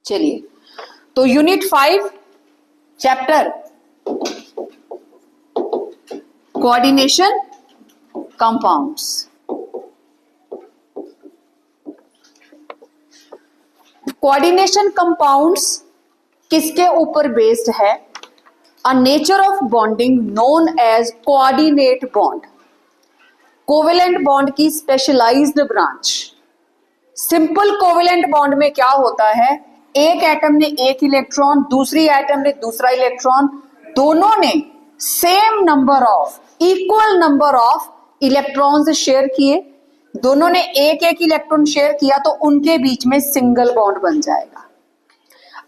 चलिए, तो unit 5 chapter coordination compounds. Coordination compounds किसके ऊपर बेस्ड है? A nature of bonding known as coordinate bond, covalent bond की specialised branch. Simple covalent bond में क्या होता है? एक एटम ने एक इलेक्ट्रॉन, दूसरी एटम ने दूसरा इलेक्ट्रॉन, दोनों ने same number of, equal number of electrons share किए, दोनों ने एक एक इलेक्ट्रॉन शेयर किया तो उनके बीच में सिंगल बॉन्ड बन जाएगा।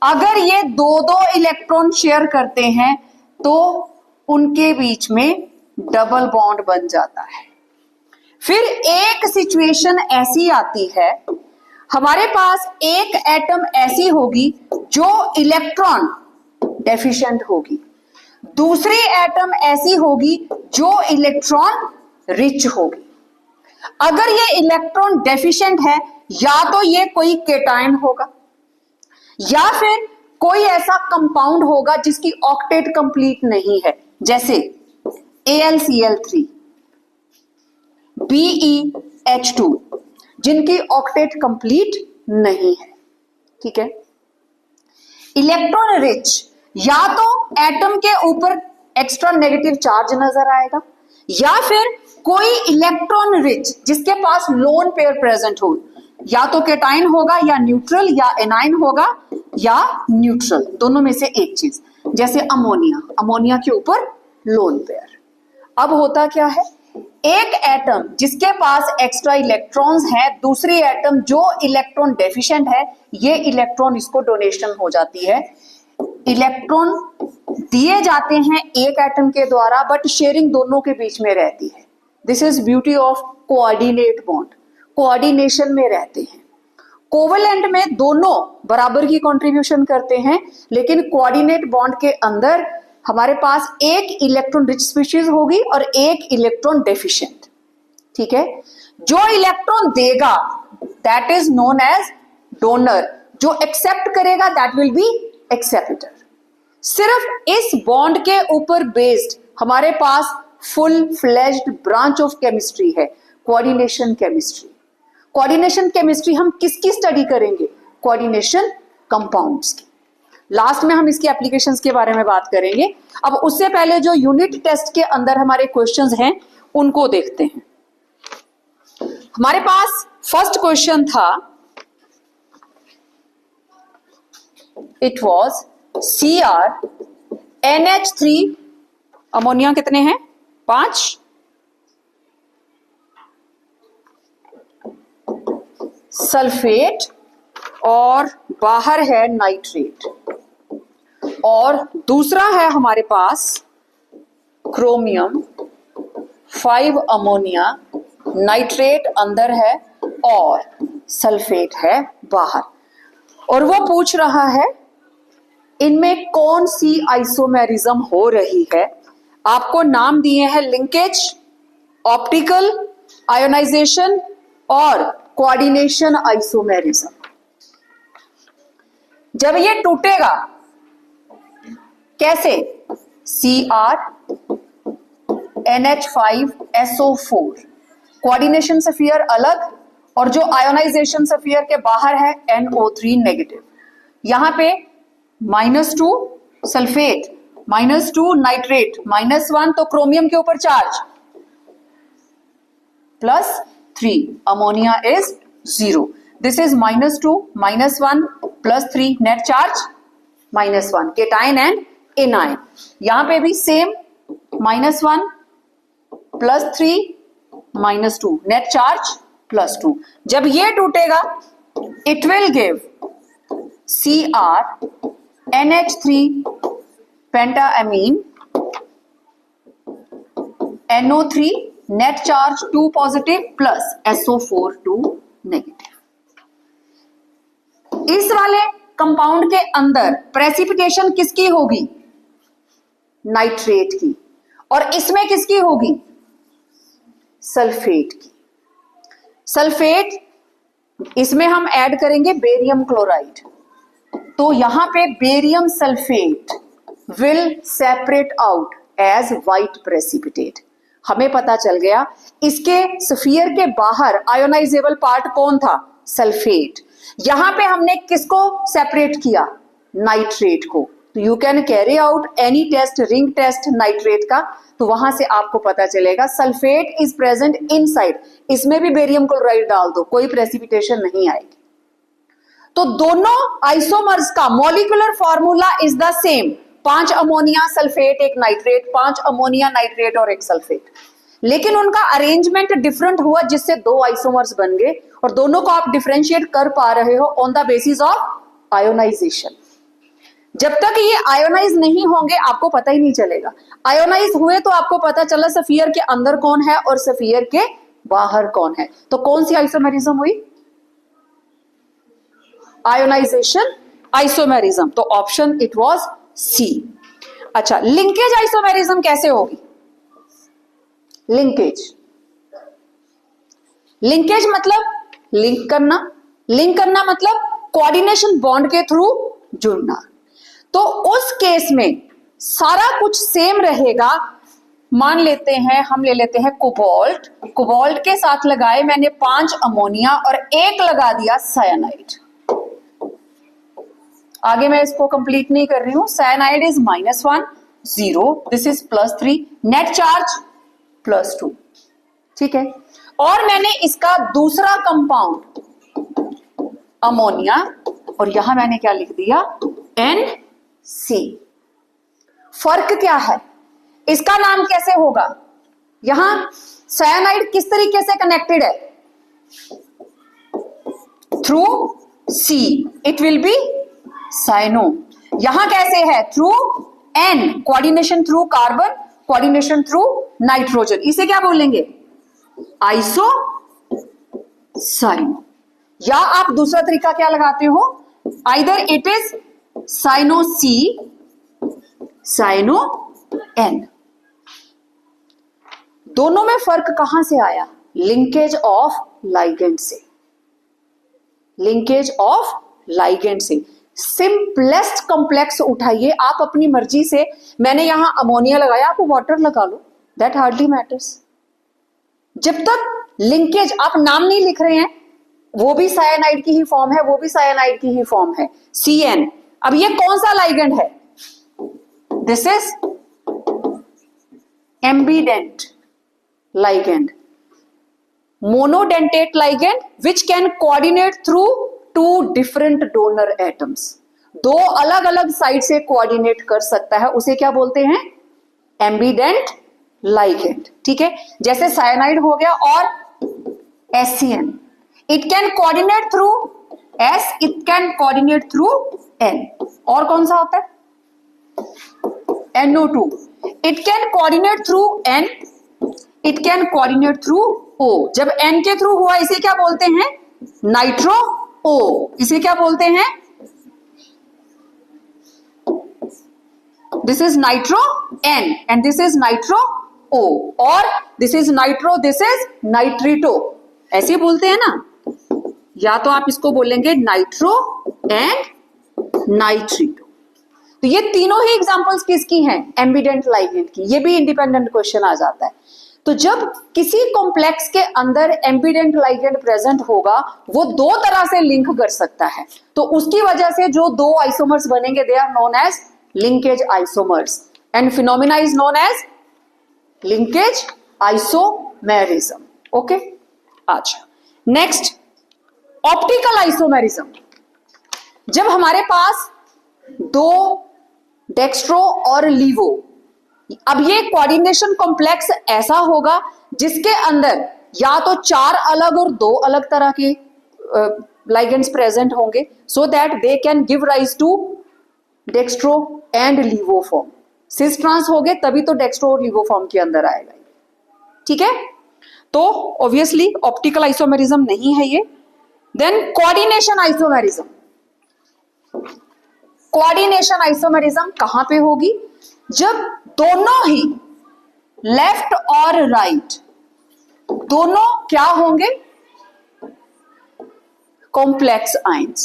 अगर ये दो दो इलेक्ट्रॉन शेयर करते हैं तो उनके बीच में डबल बॉन्ड बन जाता है। फिर एक सिचुएशन ऐसी आती है, हमारे पास एक एटम ऐसी होगी जो इलेक्ट्रॉन डेफिशिएंट होगी, दूसरी एटम ऐसी होगी जो इलेक्ट्रॉन रिच होगी। अगर ये इलेक्ट्रॉन डेफिशिएंट है, या तो ये कोई केटायन होगा या फिर कोई ऐसा कंपाउंड होगा जिसकी ऑक्टेट कंप्लीट नहीं है, जैसे AlCl3, BeH2, जिनकी ऑक्टेट कंप्लीट नहीं है। ठीक है। इलेक्ट्रॉन रिच, या तो एटम के ऊपर एक्स्ट्रा नेगेटिव चार्ज नजर आएगा, या फिर कोई इलेक्ट्रॉन रिच जिसके पास लोन पेयर प्रेजेंट हो, या तो केटाइन होगा या न्यूट्रल, या एनाइन होगा या न्यूट्रल, दोनों में से एक चीज, जैसे अमोनिया, अमोनिया के ऊपर लोन पेयर। अब होता क्या है, एक एटम जिसके पास एक्स्ट्रा इलेक्ट्रॉन्स हैं, दूसरी एटम जो इलेक्ट्रॉन डेफिशिएंट है, ये इलेक्ट्रॉन इसको डोनेशन हो जाती है। इलेक्ट्रॉन दिए जाते हैं एक एटम के द्वारा, बट शेयरिंग दोनों के बीच में रहती है। This is beauty of coordinate bond, coordination में रहते हैं। कोवेलेंट में दोनों बराबर की कंट्रीब्यूशन करते हैं, लेकिन कोऑर्डिनेट बॉन्ड के अंदर हमारे पास एक इलेक्ट्रॉन रिच स्पीशीज होगी और एक इलेक्ट्रॉन डेफिशिएंट। ठीक है। जो इलेक्ट्रॉन देगा that is known as donor, जो एक्सेप्ट करेगा दैट विल बी एक्सेप्टर। सिर्फ इस बॉन्ड के ऊपर बेस्ड हमारे पास full fledged branch of chemistry है, कोऑर्डिनेशन केमिस्ट्री। कोऑर्डिनेशन केमिस्ट्री हम किसकी स्टडी करेंगे? कोऑर्डिनेशन कंपाउंड्स की। लास्ट में हम इसकी एप्लीकेशंस के बारे में बात करेंगे। अब उससे पहले जो यूनिट टेस्ट के अंदर हमारे क्वेश्चंस हैं उनको देखते हैं। हमारे पास फर्स्ट क्वेश्चन था, इट वाज CrNH3, अमोनिया कितने हैं? 5, सल्फेट और बाहर है नाइट्रेट, और दूसरा है हमारे पास क्रोमियम, 5 अमोनिया, नाइट्रेट अंदर है और सल्फेट है बाहर। और वो पूछ रहा है इनमें कौन सी आइसोमेरिज्म हो रही है। आपको नाम दिए हैं लिंकेज, ऑप्टिकल, आयोनाइजेशन और कोऑर्डिनेशन आइसोमेरिज्म। जब ये टूटेगा कैसे? CrNH5SO4, कोऑर्डिनेशन सफियर अलग, और जो आयोनाइजेशन सफियर के बाहर है NO3 नेगेटिव। यहां पे -2 सल्फेट, -2 नाइट्रेट, -1 तो क्रोमियम के ऊपर charge, +3 ammonia is 0। This is -2, -1, +3 net charge -1, cation and A9. यहां पे भी सेम, -1, +3, -2 नेट चार्ज +2। जब ये टूटेगा it will give CrNH3 पेंटाअमीन, NO3 net charge 2 positive plus SO4 2 negative. इस वाले कंपाउंड के अंदर प्रेसिपिटेशन किसकी होगी? नाइट्रेट की। और इसमें किसकी होगी? सल्फेट की। सल्फेट, इसमें हम ऐड करेंगे बेरियम क्लोराइड, तो यहां पे barium sulphate will separate out as white precipitate. हमें पता चल गया इसके स्फीयर के बाहर आयोनाइजेबल पार्ट कौन था? सल्फेट। यहां पे हमने किसको सेपरेट किया? नाइट्रेट को। तो you can carry out any test, ring test nitrate का, तो वहां से आपको पता चलेगा सल्फेट इज प्रेजेंट इनसाइड। इसमें भी बेरियम क्लोराइड डाल दो, कोई प्रेसिपिटेशन नहीं आएगी। तो दोनों आइसोमर्स का molecular formula is the same, 5 ammonia sulphate एक नाइट्रेट, 5 अमोनिया नाइट्रेट और एक सल्फेट, लेकिन उनका अरेंजमेंट डिफरेंट हुआ जिससे 2 आइसोमर्स बन गए, और दोनों को आप डिफरेंशिएट कर पा रहे हो on the basis of ionisation. जब तक ये आयोनाइज नहीं होंगे आपको पता ही नहीं चलेगा। आयोनाइज हुए तो आपको पता चला स्फीयर के अंदर कौन है और स्फीयर के बाहर कौन है। तो कौन सी आइसोमेरिज्म हुई? Ionisation isomerism. तो ऑप्शन इट वाज सी। अच्छा, लिंकेज आइसोमेरिज्म कैसे होगी? लिंकेज, लिंकेज मतलब लिंक करना, लिंक करना मतलब कोऑर्डिनेशन बॉन्ड के थ्रू जुड़ना। तो उस केस में सारा कुछ सेम रहेगा। मान लेते हैं, हम ले लेते हैं कोबाल्ट, कोबाल्ट के साथ लगाए मैंने 5 अमोनिया और 1 लगा दिया साइनाइड। आगे मैं इसको कंप्लीट नहीं कर रही हूं। Cyanide is -1, 0, this is +3, net charge +2, ठीक है। और मैंने इसका दूसरा कंपाउंड अमोनिया, और यहां मैंने क्या लिख दिया? NC। फर्क क्या है? इसका नाम कैसे होगा? यहां साइनाइड किस तरीके से कनेक्टेड है? Through C, it will be cyano. यहां कैसे है? Through N, coordination through carbon, coordination through nitrogen, इसे क्या बोलेंगे? Isocyano. या आप दूसरा तरीका क्या लगाते हो? Either it is cyano C, cyano N। दोनों में फर्क कहां से आया? लिंकेज ऑफ लाइगेंड से, लिंकेज ऑफ लाइगेंड से। सिंपलेस्ट कॉम्प्लेक्स उठाइए आप अपनी मर्जी से। मैंने यहां अमोनिया लगाया, आप वाटर लगा लो, दैट हार्डली मैटर्स। जब तक लिंकेज, आप नाम नहीं लिख रहे हैं, वो भी साइनाइड की ही फॉर्म है, वो भी साइनाइड की ही फॉर्म है, CN। अब ये कौन सा लाइगेंड है? This is ambidentate ligand, monodentate ligand which can coordinate through 2 different donor atoms। 2 अलग अलग साइड से कोऑर्डिनेट कर सकता है, उसे क्या बोलते हैं? एम्बीडेंट ligand, ठीक है। जैसे साइनाइड हो गया, और SCN, it can coordinate through S, it can coordinate through N। और कौन सा होता है? NO2, it can coordinate through N, it can coordinate through O। जब N के थ्रू हुआ इसे क्या बोलते हैं? Nitro O। इसे क्या बोलते हैं? This is nitro N and this is nitro O, और this is nitro, this is nitrito, ऐसे बोलते हैं ना। या तो आप इसको बोलेंगे नाइट्रो एंड नाइट्रिटो। तो ये तीनों ही एग्जांपल्स किसकी हैं? एम्बीडेंट लाइगेंड की। ये भी इंडिपेंडेंट क्वेश्चन आ जाता है। तो जब किसी कॉम्प्लेक्स के अंदर एम्बीडेंट लाइगेंड प्रेजेंट होगा, वो 2 तरह से लिंक कर सकता है। तो उसकी वजह से जो 2 आइसोमर्स बनेंगे, they are known as linkage isomers, and phenomena is known as linkage isomerism. Okay, अच्छा, नेक्स्ट ऑप्टिकल आइसोमेरिज्म। जब हमारे पास 2 डेक्स्ट्रो और लीवो, अब ये कोऑर्डिनेशन कॉम्प्लेक्स ऐसा होगा जिसके अंदर या तो 4 अलग और 2 अलग तरह के लाइगेंड्स प्रेजेंट होंगे, so that they can give rise to dextro and laevo form. Cis trans हो गए तभी तो डेक्स्ट्रो और लीवो फॉर्म के अंदर आएगा, ठीक है। तो ऑब्वियसली ऑप्टिकल आइसोमेरिज्म नहीं है ये। Then coordination isomerism. Coordination isomerism कहां पे होगी? जब दोनों ही लेफ्ट और राइट दोनों क्या होंगे? Complex ions.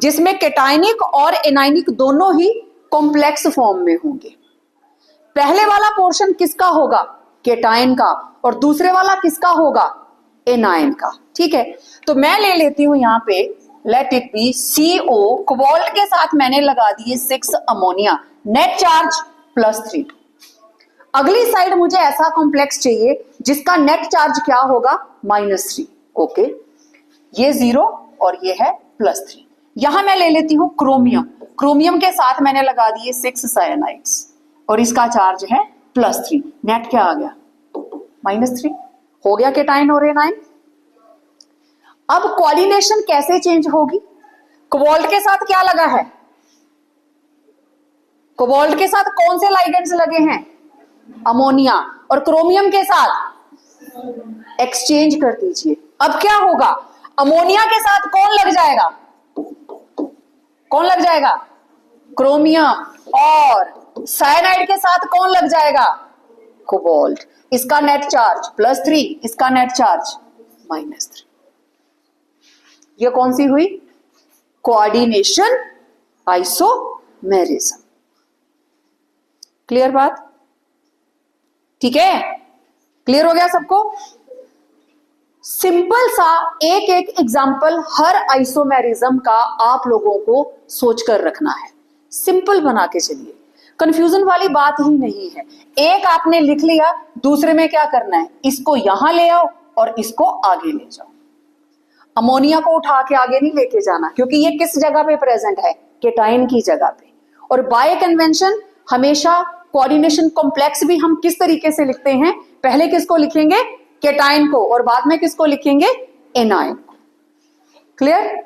जिसमें कैटायनिक और एनायनिक दोनों ही कॉम्प्लेक्स फॉर्म में होंगे। पहले वाला पोर्शन किसका होगा? कैटायन का, और दूसरे वाला किसका होगा? एनायन का। ठीक है, तो मैं ले लेती हूं यहां पे, let it be CO, cobalt के साथ मैंने लगा दिए 6 अमोनिया, नेट चार्ज +3। अगली साइड मुझे ऐसा कॉम्प्लेक्स चाहिए जिसका नेट चार्ज क्या होगा? -3। ओके, ये 0 और ये है +3। यहां मैं ले लेती हूं क्रोमियम, क्रोमियम के साथ मैंने लगा दिए 6 साइनाइड्स और इसका चार्ज है +3। नेट क्या आ गया? -3। हो गया कैटायन और एनायन। अब कोऑर्डिनेशन कैसे चेंज होगी? कोबाल्ट के साथ क्या लगा है? कोबाल्ट के साथ कौन से लाइगेंड्स लगे हैं? अमोनिया। और क्रोमियम के साथ एक्सचेंज कर दीजिए। अब क्या होगा? अमोनिया के साथ कौन लग जाएगा? कौन लग जाएगा? क्रोमियम। और साइनाइड के साथ कौन लग जाएगा? कोबाल्ट। इसका नेट चार्ज +3, इसका नेट चार्ज -3। ये कौन सी हुई? Coordination isomerism. क्लियर बात? ठीक है, क्लियर हो गया सबको? सिंपल सा एक एक एग्जाम्पल हर आइसोमेरिज्म का आप लोगों को सोचकर रखना है। सिंपल बना के चलिए, कंफ्यूजन वाली बात ही नहीं है। एक आपने लिख लिया, दूसरे में क्या करना है? इसको यहां ले आओ और इसको आगे ले जाओ। अमोनिया को उठा के आगे नहीं लेके जाना, क्योंकि ये किस जगह पे प्रेजेंट है? कैटायन की जगह पे। और बाय कन्वेंशन हमेशा कोऑर्डिनेशन कॉम्प्लेक्स भी हम किस तरीके से लिखते हैं? पहले किसको लिखेंगे? कैटायन को, और बाद में किसको लिखेंगे? एनायन को। क्लियर?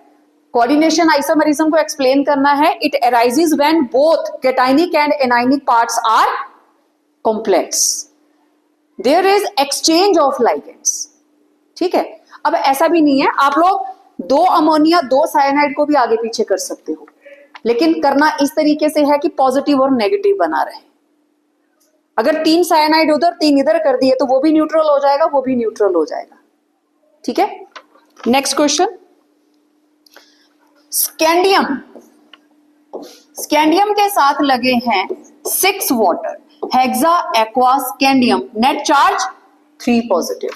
कोऑर्डिनेशन आइसोमेरिज्म को एक्सप्लेन करना है। It arises when both cationic and anionic parts are complex, there is exchange of ligands. ठीक है, अब ऐसा भी नहीं है, आप लोग 2 अमोनिया 2 साइनाइड को भी आगे पीछे कर सकते हो, लेकिन करना इस तरीके से है कि पॉजिटिव और नेगेटिव बना रहे। अगर 3 साइनाइड उधर 3 इधर कर दिए तो वो भी न्यूट्रल हो जाएगा, वो भी न्यूट्रल हो जाएगा। ठीक है, नेक्स्ट क्वेश्चन। स्कैंडियम, स्कैंडियम के साथ लगे हैं 6 water, hexa aqua scandium, net charge 3 positive.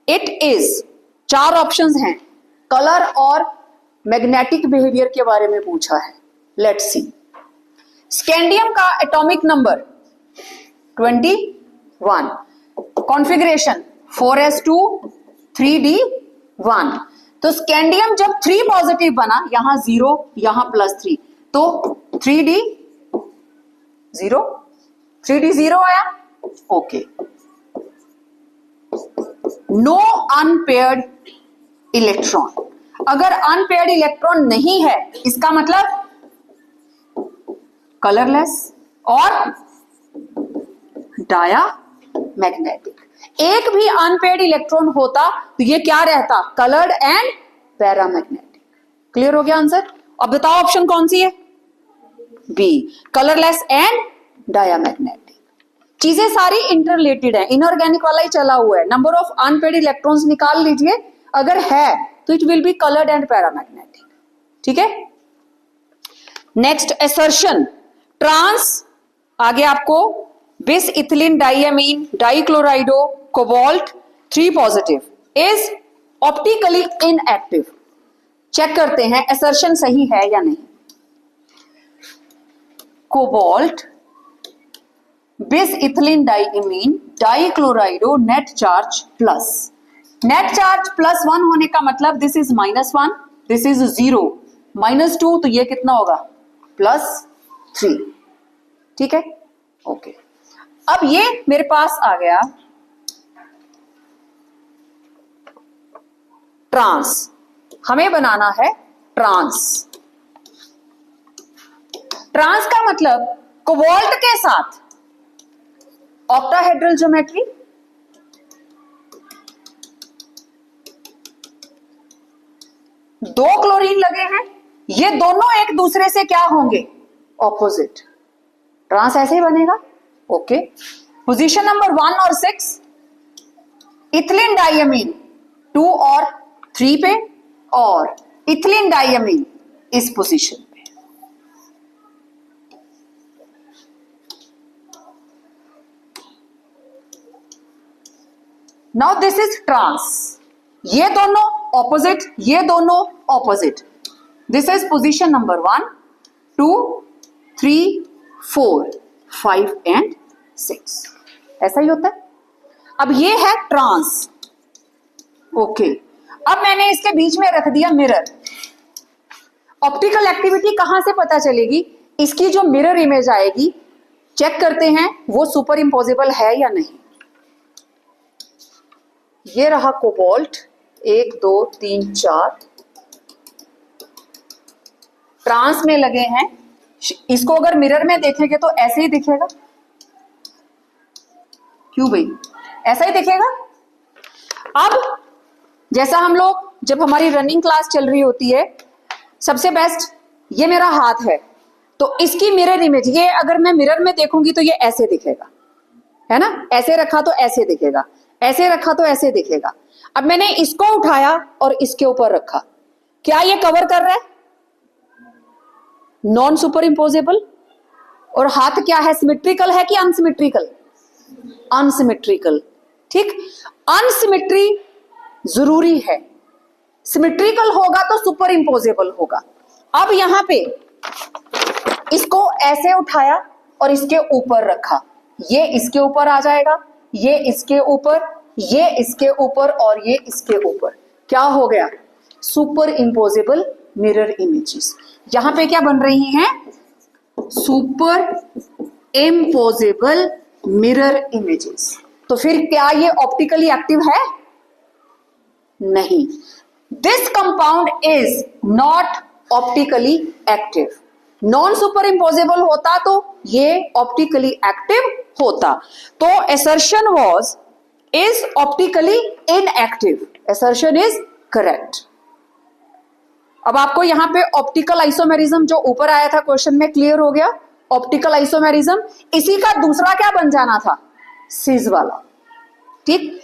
It is, 4 options हैं, कलर और मैग्नेटिक बिहेवियर के बारे में पूछा है। Let's see. स्कैंडियम का atomic number 21, configuration 4s2 3d1। तो स्कैंडियम जब 3 पॉजिटिव बना, यहां 0 यहां +3, तो 3d0 आया। Okay, no unpaired electron. अगर अनपेयर्ड इलेक्ट्रॉन नहीं है, इसका मतलब कलरलेस और डायामैग्नेटिक। एक भी अनपेयर्ड इलेक्ट्रॉन होता तो ये क्या रहता? Coloured and paramagnetic. क्लियर हो गया आंसर? अब बताओ ऑप्शन कौन सी है? B, colourless and diamagnetic. चीजें सारी इंटररिलेटेड है, इनऑर्गेनिक वाला ही चला हुआ है। नंबर ऑफ अनपेयर्ड इलेक्ट्रॉन्स निकाल लीजिए, अगर है तो it will be coloured and paramagnetic. ठीक है, नेक्स्ट असर्शन। ट्रांस, आगे आपको bis ethylene diamine dichlorido cobalt 3 positive is optically inactive. Check करते हैं असर्शन सही है या नहीं। Cobalt bis ethylene diamine dichlorido, net charge plus. Net charge +1 होने का मतलब दिस इज -1, दिस इज 0, -2, तो ये कितना होगा? +3। ठीक है, ओके। अब ये मेरे पास आ गया ट्रांस। हमें बनाना है ट्रांस। ट्रांस का मतलब कोबाल्ट के साथ ऑक्टाहेड्रल ज्योमेट्री, दो क्लोरीन लगे हैं, ये दोनों एक दूसरे से क्या होंगे? ऑपोजिट। ट्रांस ऐसे ही बनेगा। ओके, पोजीशन नंबर 1 और 6 इथिलीन डाइएमीन 2 और 3 पे, और इथिलीन डाइएमीन इस पोजीशन पे। नाउ दिस इज ट्रांस, ये दोनों ऑपोजिट, ये दोनों opposite. This is position number 1 2 3 4 5 and 6, ऐसा ही होता है। अब ये है ट्रांस, ओके। अब मैंने इसके बीच में रख दिया मिरर। ऑप्टिकल एक्टिविटी कहां से पता चलेगी? इसकी जो मिरर इमेज आएगी, चेक करते हैं वो सुपर इम्पोजेबल है या नहीं। ये रहा कोबाल्ट, 1 2 3 4 ट्रांस में लगे हैं। इसको अगर मिरर में देखेंगे तो ऐसे ही दिखेगा। क्यों भाई? ऐसा ही दिखेगा। अब जैसा हम लोग जब हमारी रनिंग क्लास चल रही होती है, सबसे बेस्ट ये मेरा हाथ है, तो इसकी मिरर इमेज, ये अगर मैं मिरर में देखूंगी तो ये ऐसे दिखेगा, है ना? ऐसे रखा तो ऐसे दिखेगा, ऐसे रखा तो ऐसे दिखेगा। अब मैंने इसको उठाया और इसके ऊपर रखा, क्या ये कवर कर रहा है? Non super imposable. और हाथ क्या है? सिमेट्रिकल है कि अनसिमेट्रिकल? अनसिमेट्रिकल, ठीक। अनसिमेट्री जरूरी है, सिमेट्रिकल होगा तो सुपर इम्पोजेबल होगा। अब यहां पे इसको ऐसे उठाया और इसके ऊपर रखा, ये इसके ऊपर आ जाएगा, ये इसके ऊपर, ये इसके ऊपर और ये इसके ऊपर। क्या हो गया? Super imposable mirror images. यहां पे क्या बन रही हैं? Super imposable mirror images. तो फिर क्या ये ऑप्टिकली एक्टिव है? नहीं। This compound is not optically active. Non super imposable होता तो ये ऑप्टिकली एक्टिव होता। तो assertion was is optically inactive. Assertion is correct. अब आपको यहां पे ऑप्टिकल आइसोमेरिज्म जो ऊपर आया था क्वेश्चन में क्लियर हो गया। ऑप्टिकल आइसोमेरिज्म, इसी का दूसरा क्या बन जाना था? सिज वाला, ठीक।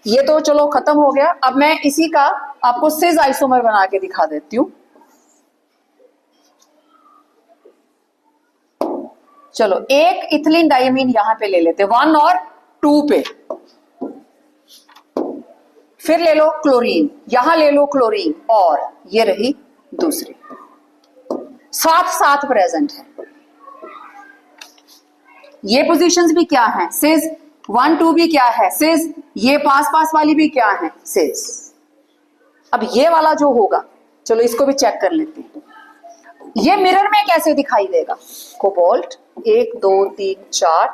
ये तो चलो खत्म हो गया। अब मैं इसी का आपको सिज आइसोमर बना के दिखा देती हूं। चलो एक इथिलीन डायमीन यहां पे ले लेते, 1 और 2 पे। फिर ले लो क्लोरीन, यहां ले लो क्लोरीन, और ये रही दूसरी, साथ साथ प्रेजेंट है। ये पोजीशंस भी क्या है? सिज 1 2 भी क्या है? सिज। ये पास पास वाली भी क्या है? सिज। अब ये वाला जो होगा, चलो इसको भी चेक कर लेते हैं। ये मिरर में कैसे दिखाई देगा? कोबाल्ट 1 2 3 4,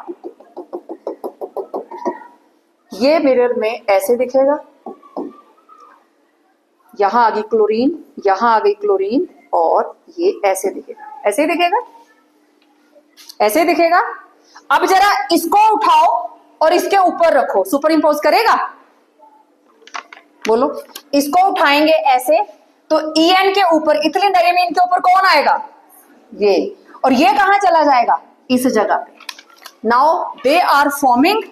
ये मिरर में ऐसे दिखेगा। यहां आ गई क्लोरीन, यहां आ गई क्लोरीन, और ये ऐसे दिखेगा। ऐसे दिखेगा, ऐसे दिखेगा। अब जरा इसको उठाओ और इसके ऊपर रखो, सुपर इंपोज करेगा? बोलो। इसको उठाएंगे ऐसे तो EN के ऊपर, इथिलीन डायमीन के ऊपर कौन आएगा? ये। और ये कहां चला जाएगा? इस जगह पे। Now they are forming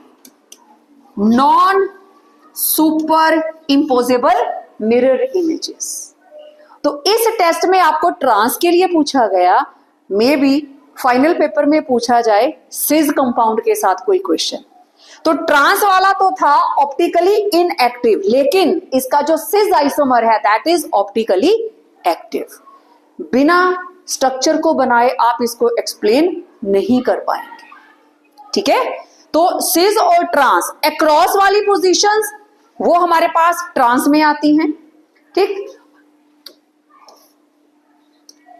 non super imposable mirror images. तो इस टेस्ट में आपको ट्रांस के लिए पूछा गया, मे बी फाइनल पेपर में पूछा जाए सिज कंपाउंड के साथ कोई क्वेश्चन। तो ट्रांस वाला तो था ऑप्टिकली इनएक्टिव, लेकिन इसका जो सिज आइसोमर है दैट इज ऑप्टिकली एक्टिव। बिना स्ट्रक्चर को बनाए आप इसको एक्सप्लेन नहीं कर पाएंगे, ठीक है। तो सिज और ट्रांस, अक्रॉस वाली पोजीशंस वो हमारे पास ट्रांस में आती हैं, ठीक।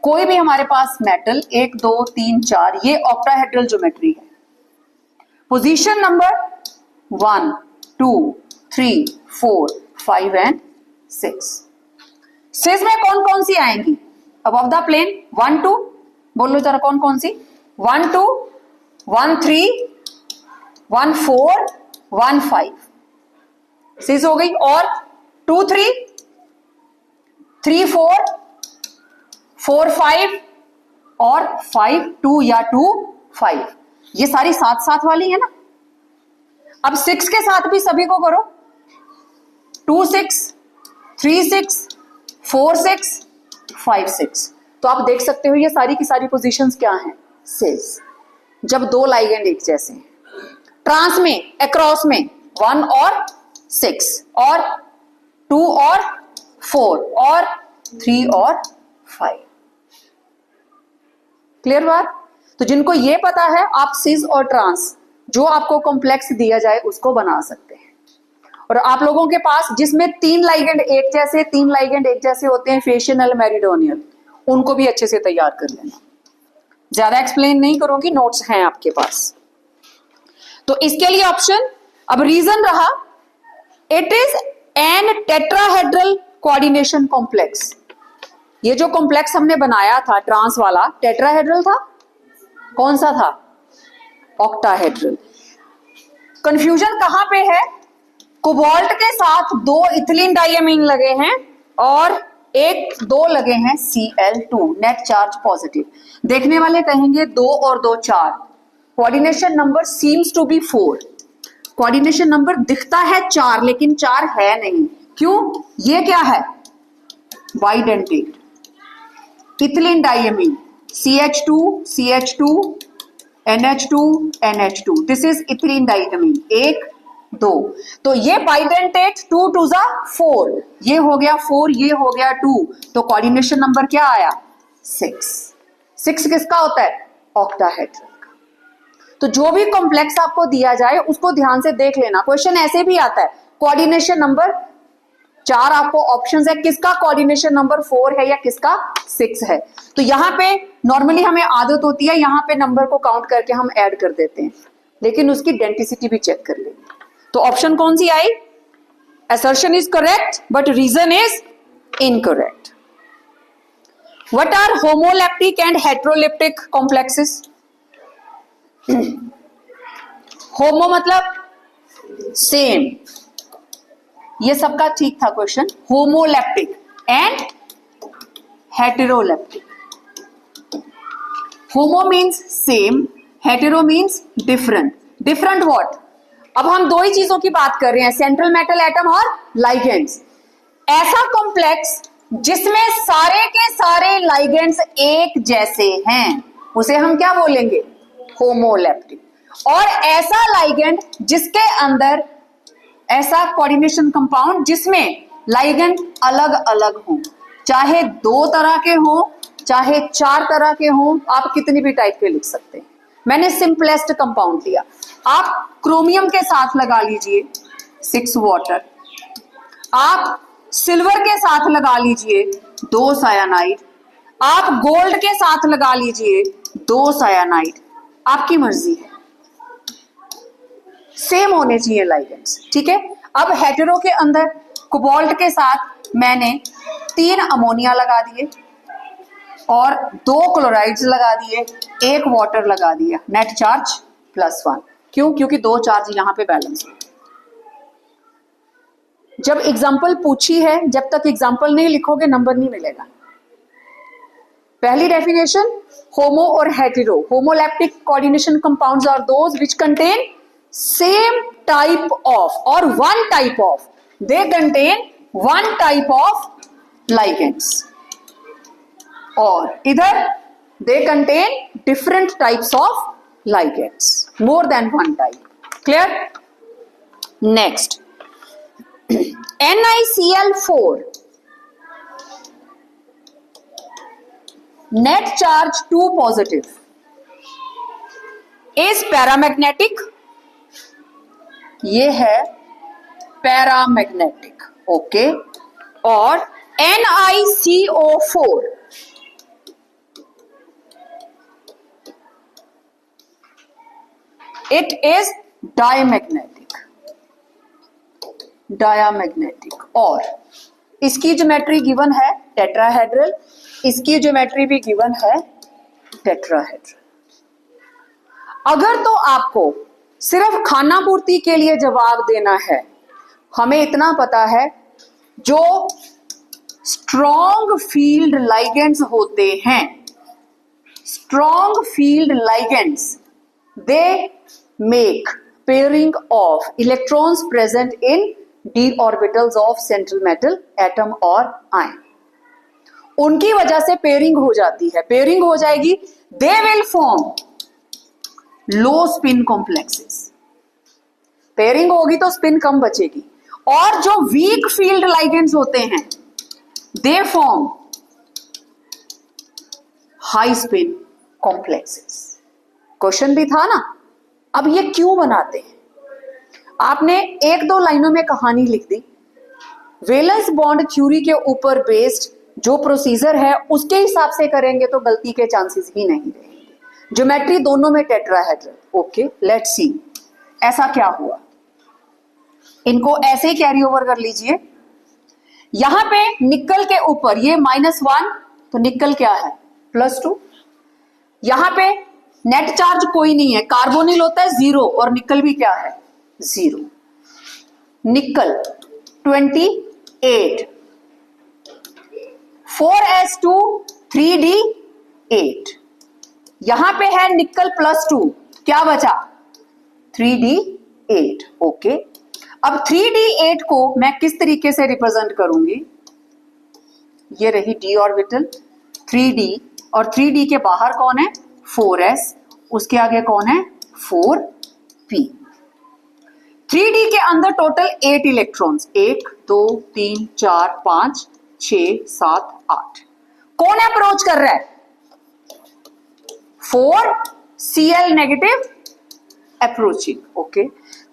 कोई भी हमारे पास मेटल 1 2 3 4, ये ऑक्टाहेड्रल ज्योमेट्री है। Position number 1 2 3 4 5 and 6। सिज में कौन कौन सी आएंगी? अबव द प्लेन 1 2, बोलो जरा कौन कौन सी? 1 2 1 3 1 4 1 5 सिज हो गई। और 2 3 3 4 4 5 और 5 2 या 2 5, ये सारी साथ साथ वाली है ना। अब 6 के साथ भी सभी को करो, 2 6 3 6 4 6 5 6। तो आप देख सकते हो ये सारी की सारी पोजीशंस क्या हैं, सिस, जब दो लाइगेंड एक जैसे हैं। ट्रांस में, अक्रॉस में 1 और 6 और 2 और 4 और 3 और 5। क्लियर बात? तो जिनको ये पता है, आप सिस और ट्रांस जो आपको कॉम्प्लेक्स दिया जाए उसको बना सकते हैं। और आप लोगों के पास जिसमें 3 लाइगेंड एक जैसे, 3 लाइगेंड एक जैसे होते हैं, फेशियल, मेरिडोनियल, उनको भी अच्छे से तैयार कर लेना। ज्यादा एक्सप्लेन नहीं करूंगी, नोट्स हैं आपके पास। तो इसके लिए ऑप्शन, अब रीजन रहा, it is an tetrahedral coordination complex. ये जो कॉम्प्लेक्स हमने बनाया था ट्रांस वाला, टेट्राहेड्रल था, कौन सा था? ऑक्टाहेड्रल। कंफ्यूजन कहां पे है? कोबाल्ट के साथ 2 इथिलीन डाइअमीन लगे हैं और 2 लगे हैं Cl2, नेट चार्ज पॉजिटिव। देखने वाले कहेंगे 2 और 2 4, coordination number seems to be 4। Coordination number दिखता है 4 लेकिन 4 है नहीं। क्यों? ये क्या है? Bidentate ethylene diamine, CH2 CH2 NH2 NH2, this is ethylene diamine, 1 2। तो ये बाइडेंटेट 2 2 4, ये हो गया 4, ये हो गया 2, तो कोऑर्डिनेशन नंबर क्या आया? 6। 6 किसका होता है? ऑक्टाहेड्रल का। तो जो भी कॉम्प्लेक्स आपको दिया जाए उसको ध्यान से देख लेना। क्वेश्चन ऐसे भी आता है, कोऑर्डिनेशन नंबर 4 आपको ऑप्शंस है, किसका कोऑर्डिनेशन नंबर 4 है या किसका 6 है। तो यहां पे नॉर्मली हमें आदत होती है यहां पे नंबर को काउंट करके हम ऐड कर देते हैं, लेकिन उसकी डेंसिटी भी चेक कर लेंगे। तो ऑप्शन कौन सी आई? Assertion is correct but reason is incorrect. What are homoleptic and heteroleptic complexes? Homo मतलब सेम, ये सबका ठीक था question. Homoleptic and heteroleptic. Homo means same, hetero means different. Different what? अब हम 2 ही चीजों की बात कर रहे हैं, सेंट्रल मेटल एटम और लाइगेंड्स। ऐसा कॉम्प्लेक्स जिसमें सारे के सारे लाइगेंड्स एक जैसे हैं उसे हम क्या बोलेंगे? होमोलैप्टिक। और ऐसा लाइगेंड जिसके अंदर ऐसा कोऑर्डिनेशन कंपाउंड जिसमें लाइगेंड अलग अलग हों, चाहे 2 तरह के हों चाहे 4 तरह के हों, आप कितनी भी टाइप के लिख सकते हैं। मैंने सिंपलेस्ट कंपाउंड लिया। आप क्रोमियम के साथ लगा लीजिए 6 वाटर, आप सिल्वर के साथ लगा लीजिए 2 सायानाइड, आप गोल्ड के साथ लगा लीजिए 2 सायानाइड, आपकी मर्जी है, सेम होने चाहिए लाइगेंड्स। ठीक है। अब हेटेरो के अंदर कोबाल्ट के साथ मैंने 3 अमोनिया लगा दिए और 2 क्लोराइड्स लगा दिए, 1 वाटर लगा दिया, नेट चार्ज +1। क्यों? क्योंकि 2 चार्ज यहां पे बैलेंस हो। जब एग्जाम्पल पूछी है, जब तक एग्जाम्पल नहीं लिखोगे नंबर नहीं मिलेगा। पहली डेफिनेशन, होमो और hetero. Homoleptic coordination compounds are those which contain same type of और one type of, they contain one type of ligands. और इधर they contain different types of ligands, more than one type. Clear? Next, NiCl4, net charge 2 positive, is paramagnetic. ये है paramagnetic, okay. और NiCO4 it is diamagnetic, और इसकी geometry given है tetrahedral, इसकी geometry भी गिवन है टेट्राहेड्रल। अगर तो आपको सिर्फ खाना पूर्ति के लिए जवाब देना है, हमें इतना पता है जो स्ट्रॉन्ग फील्ड लाइगेंड्स होते हैं, strong field ligands, they make pairing of electrons present in d orbitals of central metal atom or ion. उनकी वजह से पेयरिंग हो जाती है, पेयरिंग हो जाएगी, they will form low spin complexes. Pairing होगी तो स्पिन कम बचेगी। और जो वीक फील्ड लाइगेंड्स होते हैं they form high spin complexes. Question भी था ना। अब ये क्यों बनाते हैं? आपने एक दो लाइनों में कहानी लिख दी। वैलेंस बॉन्ड थ्योरी के ऊपर बेस्ड जो प्रोसीजर है उसके हिसाब से करेंगे तो गलती के चांसेस ही नहीं रहेंगे। ज्योमेट्री दोनों में टेट्राहेड्रल। ओके, लेट्स सी ऐसा क्या हुआ। इनको ऐसे ही कैरी ओवर कर लीजिए। यहां पे निकल के ऊपर ये -1 तो निकल क्या है +2। यहां पे नेट चार्ज कोई नहीं है, कार्बोनिल होता है 0 और निकल भी क्या है 0। निकल 28, 4s2 3d8। यहां पे है निकल +2, क्या बचा 3d8। ओके, अब 3d8 को मैं किस तरीके से रिप्रेजेंट करूंगी? ये रही d ऑर्बिटल 3d और 3d के बाहर कौन है 4s, उसके आगे कौन है 4p। 3d के अंदर टोटल 8 इलेक्ट्रॉन्स, 1 2 3 4 5 6 7 8। कौन अप्रोच कर रहा है 4cl नेगेटिव अप्रोचिंग। ओके,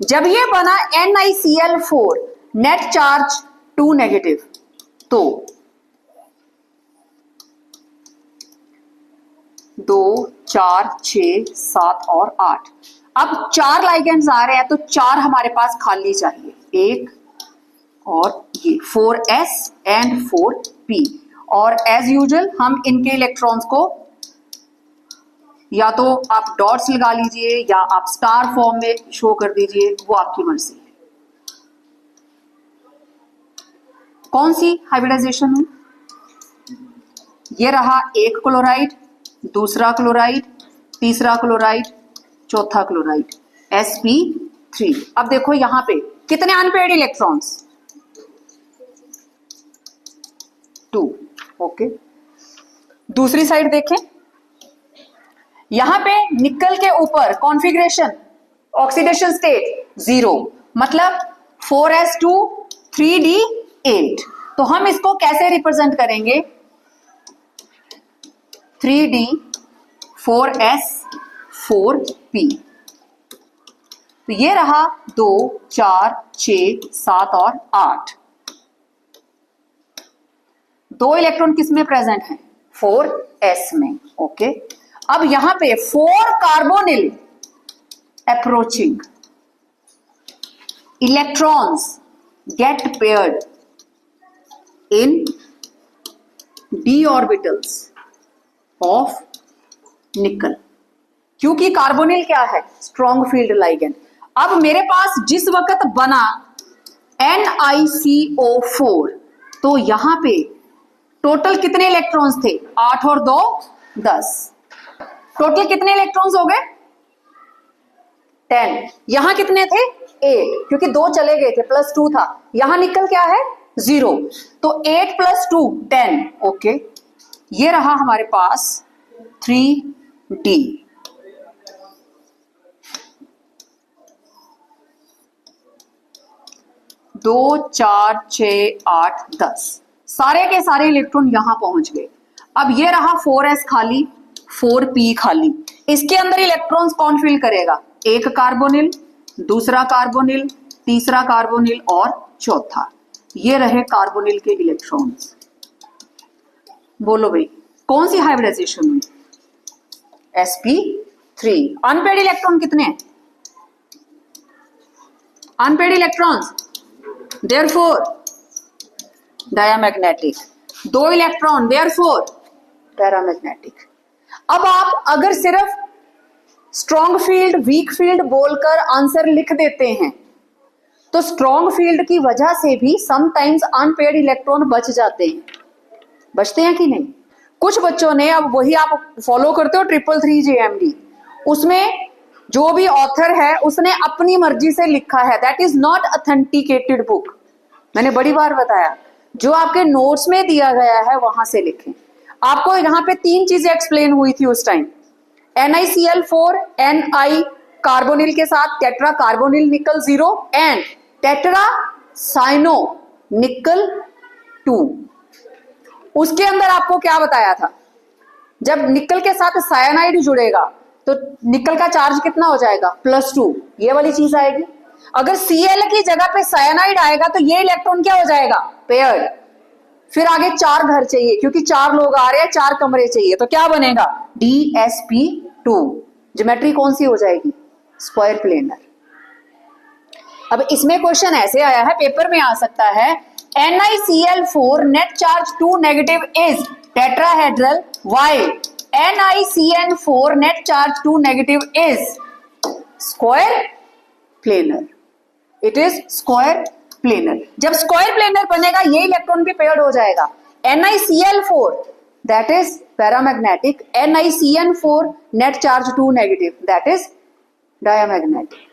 जब ये बना NiCl4 नेट चार्ज 2 नेगेटिव, तो 2 4 6 7 और 8। अब 4 लाइगेंड्स आ रहे हैं तो 4 हमारे पास खाली चाहिए, 1 और ये 4s एंड 4p। और एज यूजुअल हम इनके इलेक्ट्रॉन्स को या तो आप डॉट्स लगा लीजिए या आप स्टार फॉर्म में शो कर दीजिए, वो आपकी मर्जी है। कौन सी हाइब्रिडाइजेशन हुई? ये रहा एक क्लोराइड, दूसरा क्लोराइड, तीसरा क्लोराइड, चौथा क्लोराइड sp3। अब देखो यहां पे कितने अनपेयर्ड इलेक्ट्रॉन्स 2। ओके, दूसरी साइड देखें। यहां पे निकल के ऊपर कॉन्फ़िगरेशन ऑक्सीडेशन स्टेट 0, मतलब 4s2 3d8। तो हम इसको कैसे रिप्रेजेंट करेंगे 3d 4s 4p। तो ये रहा 2 4 6 7 और 8। 2 इलेक्ट्रॉन किस में प्रेजेंट है 4s में। ओके, अब यहां पे 4 carbonyl approaching electrons get paired in d orbitals of nickel, क्योंकि कार्बोनिल क्या है स्ट्रॉन्ग फील्ड लाइगेंड। अब मेरे पास जिस वक्त बना NiCO4 तो यहां पे टोटल कितने इलेक्ट्रॉन्स थे 8 और 2 10। टोटल कितने इलेक्ट्रॉन्स हो गए 10। यहां कितने थे 8, क्योंकि 2 चले गए थे +2 था। यहां निकल क्या है 0, तो 8 + 2 10। ओके, ये रहा हमारे पास 3d। दो 4 6 8 10 सारे के सारे इलेक्ट्रॉन यहां पहुंच गए। अब ये रहा 4s खाली 4p खाली। इसके अंदर इलेक्ट्रॉन्स कौन फिल करेगा? एक कार्बोनिल, दूसरा कार्बोनिल, तीसरा कार्बोनिल और चौथा। ये रहे कार्बोनिल के इलेक्ट्रॉन्स। बोलो भाई कौन सी हाइब्रिडाइजेशन हुई sp3। अनपेयर्ड इलेक्ट्रॉन कितने हैं unpaired electrons, therefore diamagnetic. 2 electron therefore paramagnetic. अब आप अगर सिर्फ स्ट्रॉन्ग फील्ड वीक फील्ड बोलकर आंसर लिख देते हैं तो स्ट्रॉन्ग फील्ड की वजह से भी समटाइम्स अनपेयर्ड इलेक्ट्रॉन बच जाते हैं। बचते हैं कि नहीं? कुछ बच्चों ने, अब वही आप फॉलो करते हो 333 JMD, उसमें जो भी ऑथर है उसने अपनी मर्जी से लिखा है, that is not authenticated book. मैंने बड़ी बार बताया जो आपके नोट्स में दिया गया है वहां से लिखें। आपको यहां पे 3 चीजें एक्सप्लेन हुई थी उस टाइम, NiCl4 Ni कार्बोनिल के साथ टेट्रा कार्बोनिल निकल 0 एंड टेट्रा साइनो निकल 2। उसके अंदर आपको क्या बताया था, जब निकल के साथ साइनाइड जुड़ेगा तो निकल का चार्ज कितना हो जाएगा, +2, ये वाली चीज आएगी। अगर Cl की जगह पे साइनाइड आएगा तो ये इलेक्ट्रॉन क्या हो जाएगा, पेयर्ड। फिर आगे 4 घर चाहिए क्योंकि 4 लोग आ रहे हैं, 4 कमरे चाहिए, तो क्या बनेगा, DsP2। ज्योमेट्री कौन सी हो जाएगी, स्क्वायर प्लेनर। अब इसमें क्वेश्चन ऐसे आया है, पेपर में आ सकता है, NiCl4 net charge 2 negative is tetrahedral while NiCN4 net charge 2 negative is square planar. It is square planar. जब स्क्वायर प्लेनर बनेगा ये इलेक्ट्रॉन भी पेयर्ड हो जाएगा। NiCl4 that is paramagnetic, NiCN4 net charge 2 negative that is diamagnetic.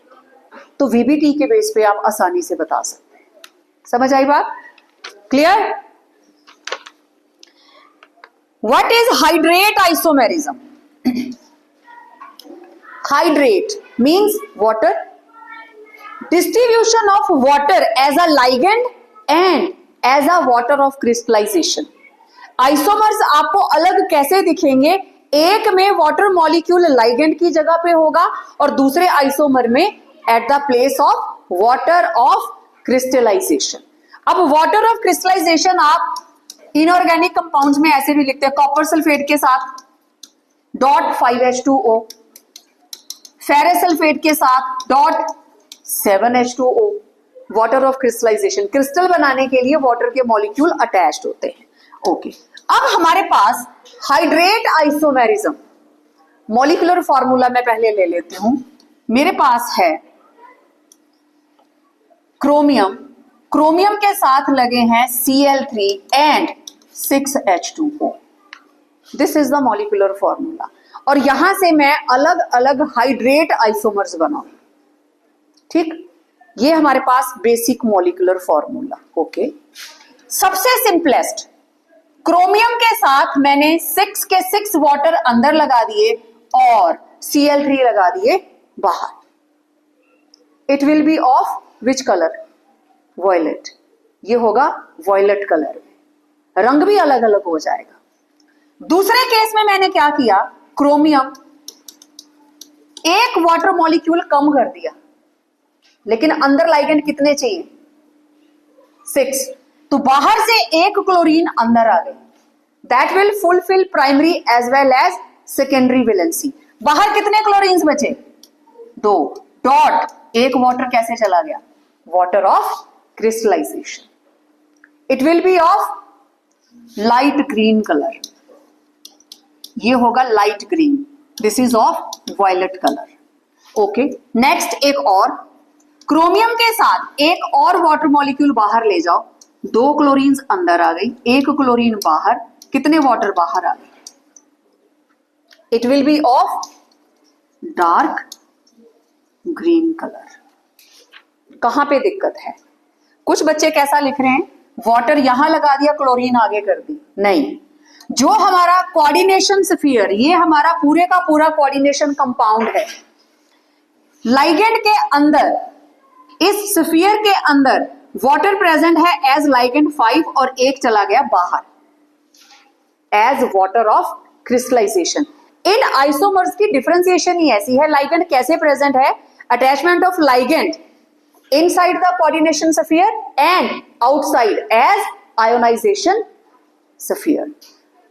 तो VBT के base पे आप आसानी से बता सकते हैं। समझ आई बात, clear. What is hydrate isomerism. Hydrate means water, distribution of water as a ligand and as a water of crystallization. Isomers आपको अलग कैसे दिखेंगे, एक में वाटर मॉलिक्यूल लाइगेंड की जगह पे होगा और दूसरे आइसोमर में at the place of water of crystallization. अब वाटर ऑफ क्रिस्टलाइजेशन आप इनऑर्गेनिक कंपाउंड्स में ऐसे भी लिखते हैं, कॉपर सल्फेट के साथ .5H2O, फेरस सल्फेट के साथ .7H2O। Water of crystallisation, crystal बनाने के लिए वाटर के मॉलिक्यूल अटैच्ड होते हैं। ओके, अब हमारे पास हाइड्रेट आइसोमेरिज्म, मॉलिक्यूलर फॉर्मूला मैं पहले ले लेती हूं। मेरे पास है क्रोमियम, क्रोमियम के साथ लगे हैं Cl3 and 6H2O। This is the molecular formula. और यहां से मैं अलग अलग हाइड्रेट आइसोमर्स बनाऊंगी, ठीक। ये हमारे पास बेसिक मॉलिक्यूलर फॉर्मूला। ओके, सबसे सिंपलेस्ट, क्रोमियम के साथ मैंने 6 के 6 वाटर अंदर लगा दिए और Cl3 लगा दिए बाहर। It will be of which colour, violet. ये होगा वॉयलेट कलर में, रंग भी अलग अलग हो जाएगा। दूसरे केस में मैंने क्या किया, क्रोमियम एक वाटर मॉलिक्यूल कम कर दिया, लेकिन अंदर लाइगेंड कितने चाहिए, 6, तो बाहर से एक क्लोरीन अंदर आ गई। That will fulfil primary as well as secondary valency. बाहर कितने क्लोरीन्स बचे, 2, डॉट एक वाटर कैसे चला गया, water of crystallization. It will be of light green colour, ये होगा light green. This is of violet colour. Okay, next एक और, क्रोमियम के साथ एक और वाटर मॉलिक्यूल बाहर ले जाओ, 2 क्लोरीन्स अंदर आ गई, 1 क्लोरीन बाहर, कितने वाटर बाहर आ गए, it will be of dark green colour. कहां पे दिक्कत है, कुछ बच्चे कैसा लिख रहे हैं, वाटर यहां लगा दिया, क्लोरीन आगे कर दी, नहीं। जो हमारा कोऑर्डिनेशन स्फीयर, ये हमारा पूरे का पूरा कोऑर्डिनेशन कंपाउंड है। लाइगेंड के अंदर, इस स्फीयर के अंदर वाटर प्रेजेंट है एज लाइगेंड 5 और एक चला गया बाहर एज वाटर ऑफ क्रिस्टलाइजेशन। इन आइसोमर्स की डिफरेंशिएशन ही ऐसी है। लाइगेंड कैसे प्रेजेंट है, attachment of ligand inside the coordination sphere and outside as ionization sphere.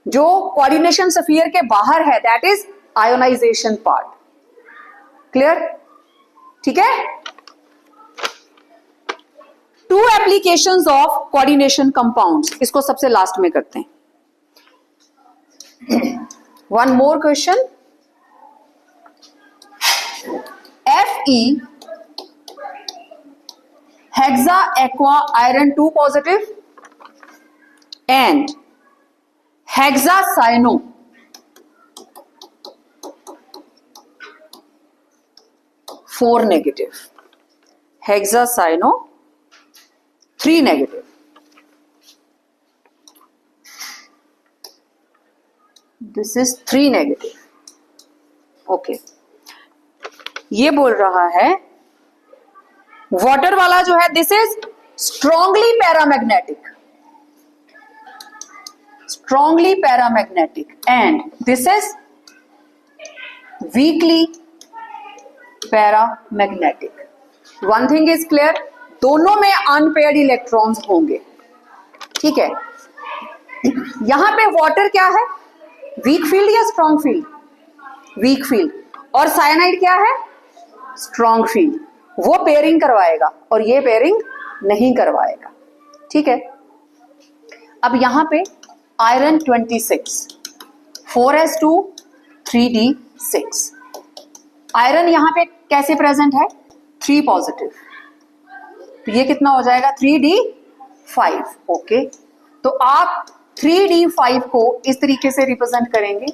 जो कोऑर्डिनेशन स्फीयर के बाहर है that is ionization part. Clear, ठीक है। 2 एप्लीकेशंस ऑफ कोऑर्डिनेशन कंपाउंड्स, इसको सबसे लास्ट में करते हैं। One more question, Fe hexa aqua iron 2 positive and hexacyano 4 negative, hexacyano 3 negative। This is 3 negative. Okay, ये बोल रहा है वाटर वाला जो है this is strongly paramagnetic, strongly paramagnetic, and this is weekly paramagnetic. One thing is clear, दोनों में unpaired electrons होंगे, ठीक है। यहां पे वाटर क्या है, वीक फील्ड या स्ट्रॉन्ग फील्ड, वीक फील्ड, और साइनाइड क्या है, स्ट्रॉन्ग फील्ड। वो पेयरिंग करवाएगा और ये पेयरिंग नहीं करवाएगा, ठीक है। अब यहां पे आयरन 26, 4s2 3d6, आयरन यहां पे कैसे प्रेजेंट है, 3 पॉजिटिव, तो ये कितना हो जाएगा 3d5। ओके, तो आप 3d5 को इस तरीके से रिप्रेजेंट करेंगे।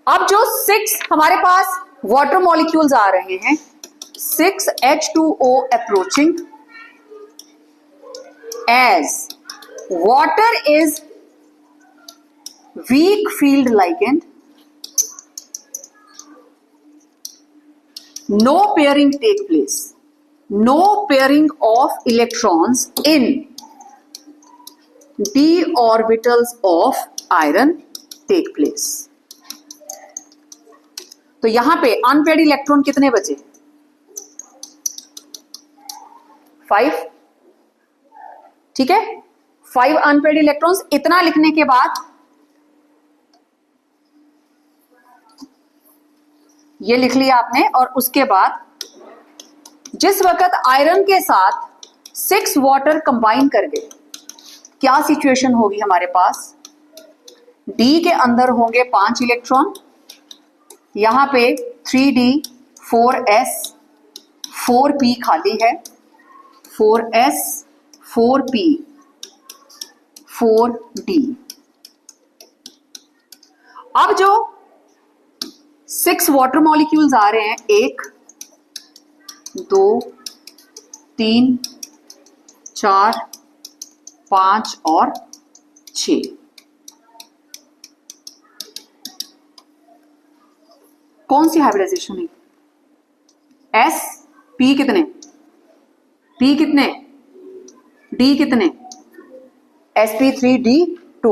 अब जो 6 हमारे पास वाटर मॉलिक्यूल्स आ रहे हैं, 6H2O approaching, as water is weak field ligand, no pairing take place, no pairing of electrons in d orbitals of iron take place। तो यहां पे अनपेयर्ड इलेक्ट्रॉन कितने बचे, 5, ठीक है, 5 अनपेयर्ड इलेक्ट्रॉन्स। इतना लिखने के बाद ये लिख लिया आपने, और उसके बाद जिस वक्त आयरन के साथ 6 वाटर कंबाइन कर गए, क्या सिचुएशन होगी हमारे पास, डी के अंदर होंगे 5 इलेक्ट्रॉन, यहां पे 3d 4s 4p खाली है, 4s 4p 4d। अब जो 6 वाटर मॉलिक्यूल्स आ रहे हैं, 1 2 3 4 5 और 6, कौन सी हाइब्रिडाइजेशन हुई, एस पी कितने, पी कितने, डी कितने, sp3d2,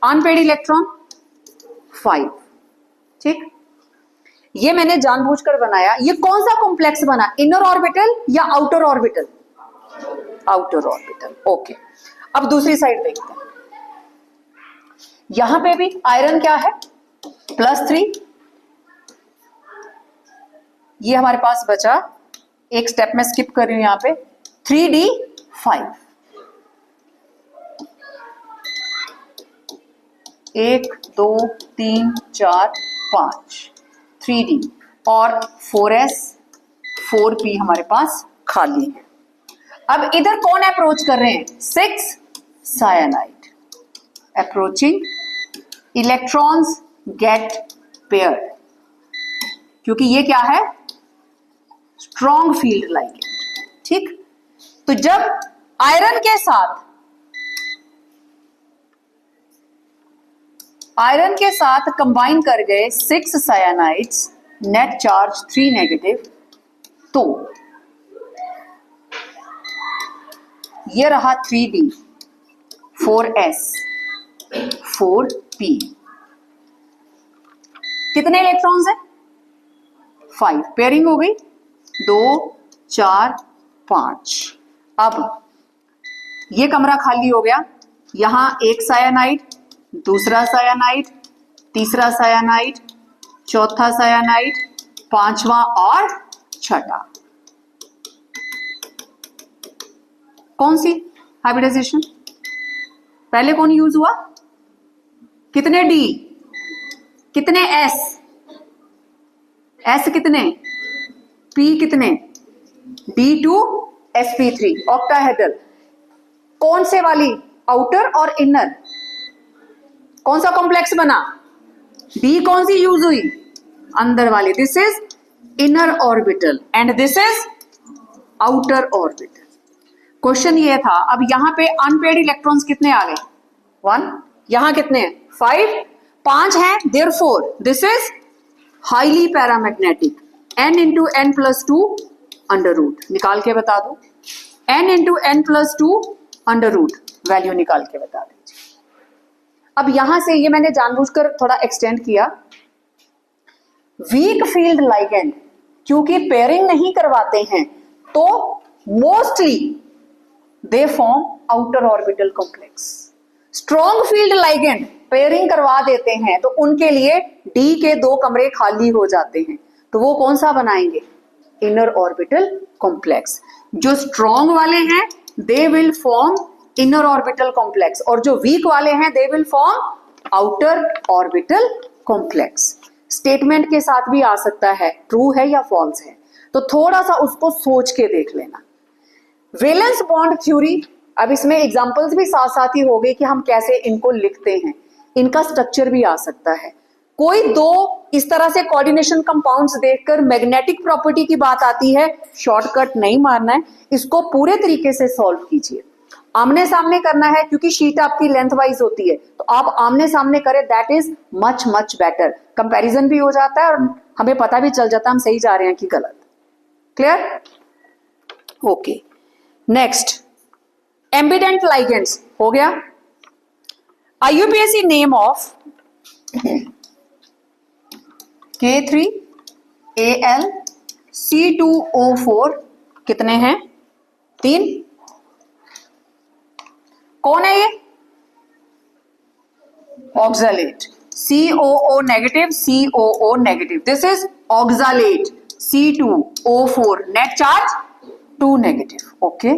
अनपेयर्ड इलेक्ट्रॉन 5, ठीक। ये मैंने जानबूझकर बनाया। ये कौन सा कॉम्प्लेक्स बना, इनर ऑर्बिटल या outer orbital, outer orbital. Okay, अब दूसरी साइड देखते हैं। यहां पे भी आयरन क्या है, +3, ये हमारे पास बचा, एक स्टेप में स्किप कर रही हूं, यहां पे 3d5, 1 2 3 4 5 3d, और 4s 4p हमारे पास खाली है। अब इधर कौन अप्रोच कर रहे हैं, 6 cyanide approaching, electrons get paired, क्योंकि ये क्या है, स्ट्रॉन्ग फील्ड लाइगेंड, ठीक। तो जब आयरन के साथ कंबाइन कर गए 6 साइनाइड्स, नेट चार्ज 3 नेगेटिव, तो ये रहा 3d 4s 4p, कितने इलेक्ट्रॉन्स हैं, 5, पेयरिंग हो गई 2 4 5। अब ये कमरा खाली हो गया, यहां एक साइनाइड, दूसरा साइनाइड, तीसरा साइनाइड, चौथा साइनाइड, 5वां और 6ठा। कौन सी हाइब्रिडाइजेशन, पहले कौन यूज हुआ, कितने डी, कितने एस, एस कितने, पी कितने, D2 sp3, ऑक्टाहेड्रल। कौन से वाली, आउटर और इनर, कौन सा कॉम्प्लेक्स बना, डी कौन सी यूज हुई, अंदर वाली, this is inner orbital and this is outer orbital. Question ये था, अब यहां पे अनपेयर्ड इलेक्ट्रॉन्स कितने आ गए, 1, यहां कितने हैं 5, 5 है, therefore this is highly paramagnetic. n into n plus two under root, निकाल के बता दो। n into n plus two under root, value निकाल के बता दीजिए। अब यहां से ये मैंने जानबूझकर थोड़ा एक्सटेंड किया। वीक फील्ड लाइगेंड क्योंकि पेयरिंग नहीं करवाते हैं तो mostly they form outer orbital complex. Strong field ligand pairing करवा देते हैं तो उनके लिए डी के 2 कमरे खाली हो जाते हैं, तो वो कौन सा बनाएंगे? Inner orbital complex. जो स्ट्रॉन्ग वाले हैं they will form inner orbital complex, और जो वीक वाले हैं they will form outer orbital complex. Statement के साथ भी आ सकता है, ट्रू है या फॉल्स है, तो थोड़ा सा उसको सोच के देख लेना। वैलेंस बॉन्ड थ्योरी, अब इसमें एग्जांपल्स भी साथ साथ ही हो गए कि हम कैसे इनको लिखते हैं, इनका स्ट्रक्चर भी आ सकता है। कोई 2 इस तरह से कोऑर्डिनेशन कंपाउंड्स देखकर मैग्नेटिक प्रॉपर्टी की बात आती है, शॉर्टकट नहीं मारना है, इसको पूरे तरीके से सॉल्व कीजिए। आमने सामने करना है क्योंकि शीट आपकी लेंथ वाइज होती है, तो आप आमने सामने करें, that is much much better. Comparison भी हो जाता है और हमें पता भी चल जाता है हम सही जा रहे हैं कि गलत। Clear? Okay, next ambient ligands हो गया। IUPAC name of K3Al C2O4 कितने हैं? 3। कौन है ये? Oxalate. COO negative, COO negative, this is oxalate C2O4, net charge 2 negative. Okay,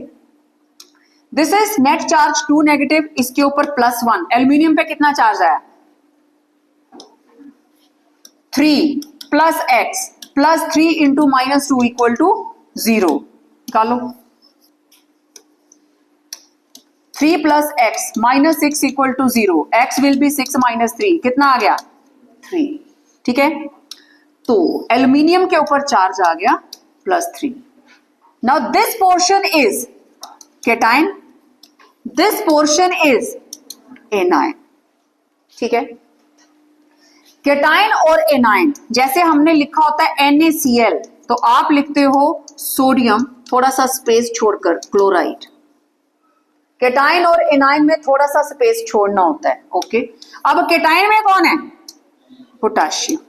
this is net charge 2 negative, इसके ऊपर +1। एल्यूमिनियम पे कितना चार्ज आया? 3 plus x plus 3 into -2 equal to 0। निकालो। 3 plus x -6 equal to 0। x will be 6 - 3, कितना आ गया? 3। ठीक है, तो एल्यूमिनियम के ऊपर चार्ज आ गया +3। Now this portion is cation, this portion is A9. ठीक है, केटाइन और एनाइन जैसे हमने लिखा होता है NaCl, तो आप लिखते हो सोडियम, थोड़ा सा स्पेस छोड़कर क्लोराइड। केटाइन और एनाइन में थोड़ा सा स्पेस छोड़ना होता है। ओके, अब केटाइन में कौन है? पोटाशियम।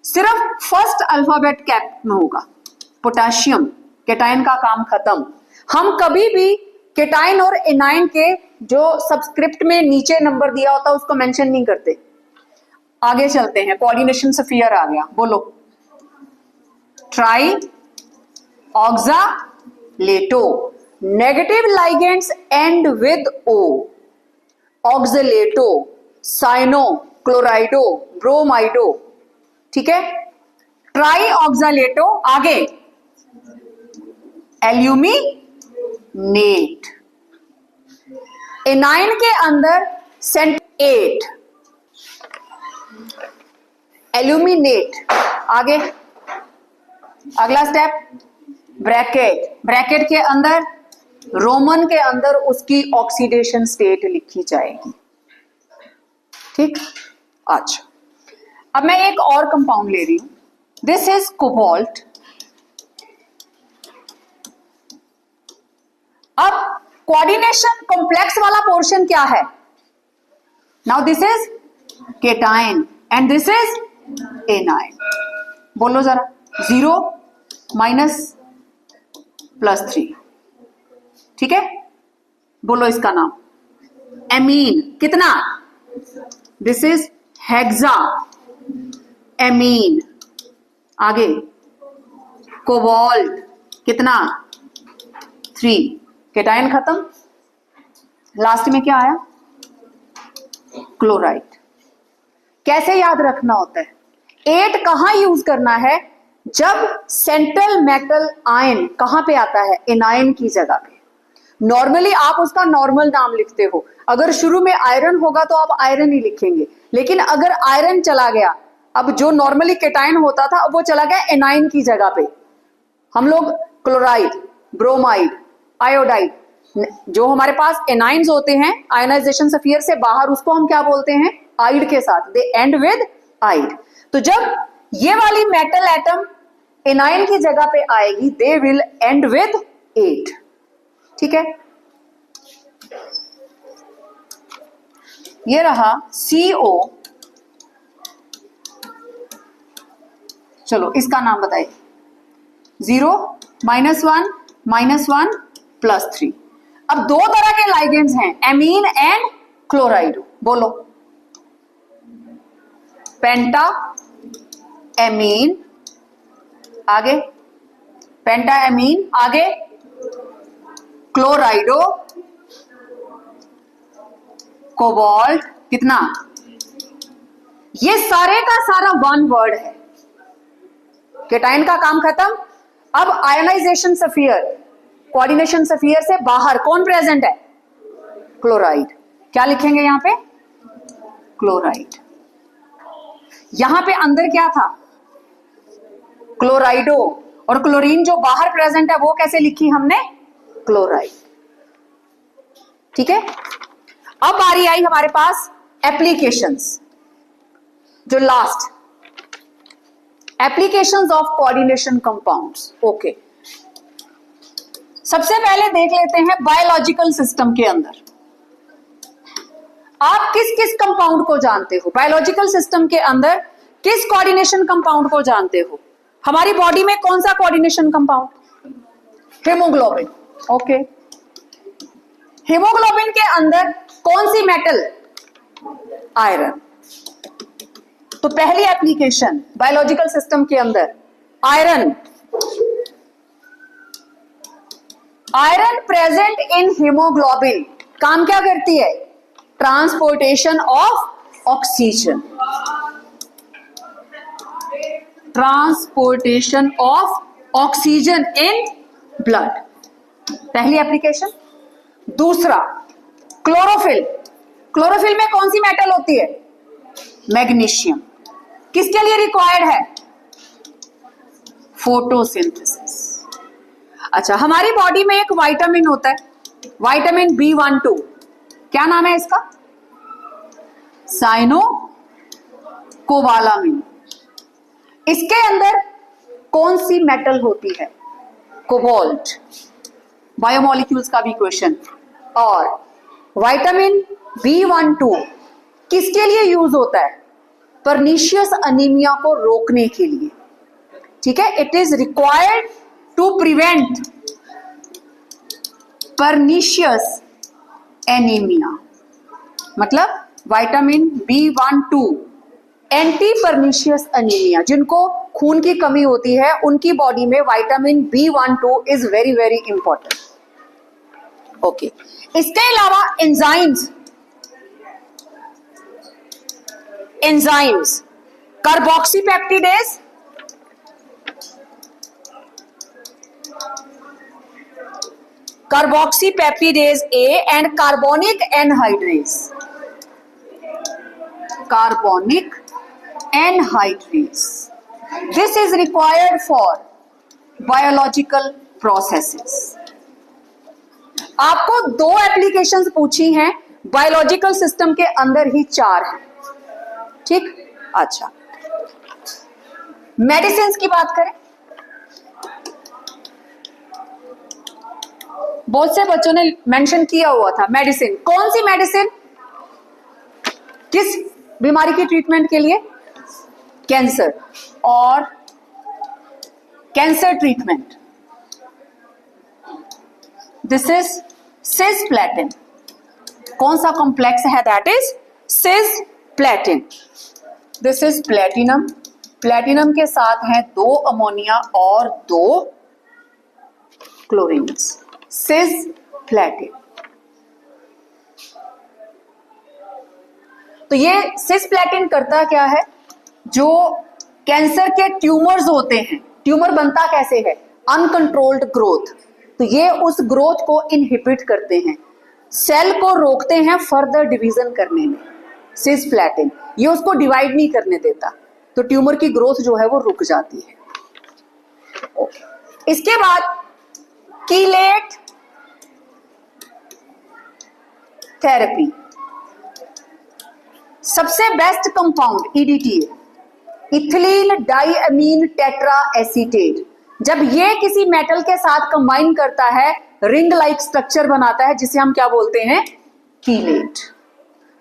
सिर्फ फर्स्ट अल्फाबेट कैप में होगा पोटाशियम, केटाइन का काम खत्म। हम कभी भी केटाइन और एनाइन के जो सबस्क्रिप्ट में नीचे नंबर दिया होता है उसको मेंशन नहीं करते। आगे चलते हैं, कोऑर्डिनेशन सफियर आ गया, बोलो। Tri oxalato, negative ligands and with O। Oxalato, cyano, chlorido, bromido. ठीक है, ट्राई ऑक्सालेटो, आगे एल्यूमिनेट। एनाइन के अंदर सेंट 8 एल्यूमिनेट। आगे अगला स्टेप ब्रैकेट, ब्रैकेट के अंदर रोमन के अंदर उसकी ऑक्सीडेशन स्टेट लिखी जाएगी। ठीक, अच्छा अब मैं एक और कंपाउंड ले रही हूं, दिस इज कोबाल्ट। अब कोऑर्डिनेशन कॉम्प्लेक्स वाला पोर्शन क्या है? Now this is cation and this is A9. बोलो जरा, 0 -+3। ठीक है, बोलो इसका नाम एमीन। कितना? This is hexa amine. आगे कोबाल्ट, कितना? 3। केटाइन खत्म, लास्ट में क्या आया? क्लोराइड। कैसे याद रखना होता है? 8 कहां यूज करना है? जब सेंट्रल मेटल आयन कहां पे आता है? एनाइन की जगह पे। नॉर्मली आप उसका नॉर्मल नाम लिखते हो, अगर शुरू में आयरन होगा तो आप आयरन ही लिखेंगे, लेकिन अगर आयरन चला गया, अब जो नॉर्मली केटाइन होता था अब वो चला गया एनाइन की जगह पे, हम लोग क्लोराइड, ब्रोमाइड, आयोडाइड, जो हमारे पास एनाइन्स होते हैं आयोनाइजेशन स्फीयर से बाहर, उसको हम क्या बोलते हैं? आइड के साथ, दे एंड विद आइड। तो जब ये वाली मेटल एटम एनाइन की जगह पे आएगी, दे विल एंड विद 8। ठीक है, ये रहा CO। चलो इसका नाम बताइए, 0 -1 -1 +3। अब दो तरह के लाइगेंड्स हैं, एमीन एंड क्लोराइड। बोलो, पेंटा एमीन, आगे पेंटा एमीन, आगे क्लोराइडो, कोबाल्ट, कितना? ये सारे का सारा वन वर्ड है। केटाइन का काम खत्म। अब आयोनाइजेशन सफियर, कोऑर्डिनेशन सफियर से बाहर कौन प्रेजेंट है? क्लोराइड। क्या लिखेंगे यहां पे? क्लोराइड। यहां पे अंदर क्या था? क्लोराइडो। और क्लोरीन जो बाहर प्रेजेंट है वो कैसे लिखी हमने? क्लोराइड। ठीक है, अब बारी आई हमारे पास एप्लीकेशंस। जो last applications of coordination compounds. Okay, सबसे पहले देख लेते हैं बायोलॉजिकल सिस्टम के अंदर आप किस किस कंपाउंड को जानते हो। बायोलॉजिकल सिस्टम के अंदर किस कोऑर्डिनेशन कंपाउंड को जानते हो? हमारी बॉडी में कौन सा coordination compound? Haemoglobin. Okay, haemoglobin के अंदर कौन सी मेटल? आयरन। तो पहली एप्लीकेशन बायोलॉजिकल सिस्टम के अंदर iron. Iron present in haemoglobin काम क्या करती है? Transportation of oxygen. Transportation of oxygen in blood, पहली एप्लीकेशन। दूसरा क्लोरोफिल। क्लोरोफिल में कौन सी मेटल होती है? मैग्नीशियम। किसके लिए रिक्वायर्ड है? फोटोसिंथेसिस। अच्छा, हमारी बॉडी में एक विटामिन होता है, विटामिन B12। क्या नाम है इसका? साइनोकोबालामिन। इसके अंदर कौन सी मेटल होती है? कोबाल्ट। बायोमोलिक्यूल्स का भी क्वेश्चन। और विटामिन B12 किसके लिए यूज होता है? पर्नीशियस अनीमिया को रोकने के लिए। ठीक है, it is required to prevent pernicious anaemia. मतलब vitamin B12 anti pernicious anaemia, जिनको खून की कमी होती है उनकी बॉडी में vitamin B12 is very very important. Okay, इसके अलावा enzymes. Enzymes carboxypeptidase, carboxypeptidase A and carbonic anhydrase. Carbonic anhydrase, this is required for biological processes. आपको दो एप्लीकेशंस पूछी हैं, बायोलॉजिकल सिस्टम के अंदर ही 4 हैं। ठीक, अच्छा मेडिसिन की बात करें, बहुत से बच्चों ने मेंशन किया हुआ था मेडिसिन। कौन सी मेडिसिन? किस बीमारी की ट्रीटमेंट के लिए? कैंसर। और cancer treatment, this is cisplatin. कौन सा कॉम्प्लेक्स है? That is cisplatin. This is platinum. Platinum के साथ है 2 अमोनिया और 2 क्लोरीन्स, सिस्प्लेटिन। तो ये सिस्प्लेटिन करता क्या है? जो कैंसर के ट्यूमर्स होते हैं, ट्यूमर बनता कैसे है? Uncontrolled growth. तो ये उस ग्रोथ को इनहिबिट करते हैं, सेल को रोकते हैं फर्दर डिवीजन करने में। सिस्प्लेटिन ये उसको डिवाइड नहीं करने देता, तो ट्यूमर की ग्रोथ जो है वो रुक जाती है। इसके बाद कीलेट थेरेपी। सबसे best compound EDTA, ethylene diamine tetra acetate. जब ये किसी मेटल के साथ कंबाइन करता है रिंग लाइक स्ट्रक्चर बनाता है जिसे हम क्या बोलते हैं, कीलेट।